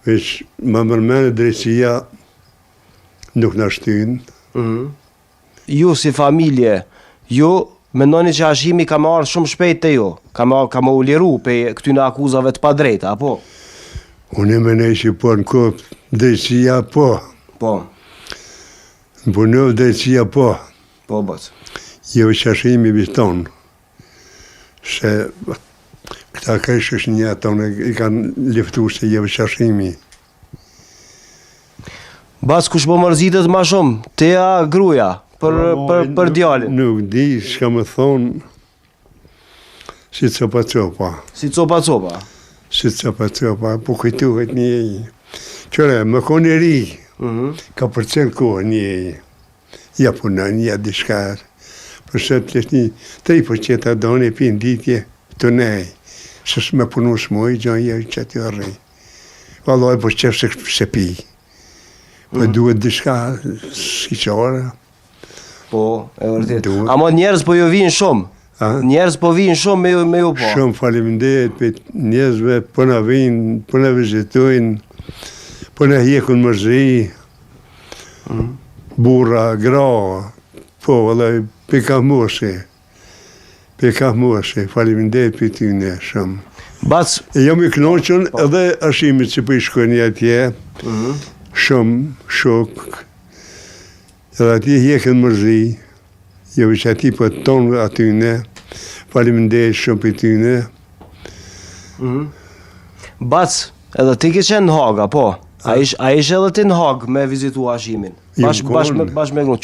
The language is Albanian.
Veç më mërmene drejtësia nuk në shtyn. Ju si familje, ju mendoni që Hashimi ka marrë shumë shpejt të ju, ka më u liru pe këtyne akuzave të padrejta, apo? Unë e menej që po në kohë drejtësia po. Po. Në punov drejtësia po. Po, bët. Jo që Hashimi biton. Se këta këshësh një tonë i kanë liftu se jo që Hashimi. Bas kush po mërzitet ma shumë, teja gruja, për djalin. Nuk di, s'ka më thonë si copa-copa. Si copa-copa? Si copa-copa, po kujtuhet një. Qëre, më konë e ri, ka përcen kohë një. Ja punon, ja dishkar. Përse të leshtë një 3% adone e pinë ditje të nej. Se s'me punu s'moj, gjanë ja që t'jo rrej. Valoj, po qef se pi. Po duhet dishka, si qore. Po, e vërtet. Amo njerëz po ju vinë shumë. Njerëz po vinë shumë me ju po. Shumë faleminderit për njerëzve, po na vinë, po na vizitojnë, po na hjekun mërzri, burra, gra, po, vëllaj, pika moshe, faleminderit për tyne shumë. Bac. E jam i knoqën edhe Hashimit që për i shkojnë atje, shumë, shok, edhe atje hjekën mërzri, jo që ati për tonë atyne, faleminderit shumë për tyne. Bac, edhe ti ke qenë në Haga, po? A ish edhe ti në Hagë me vizitu Hashimin? Bash me grunë.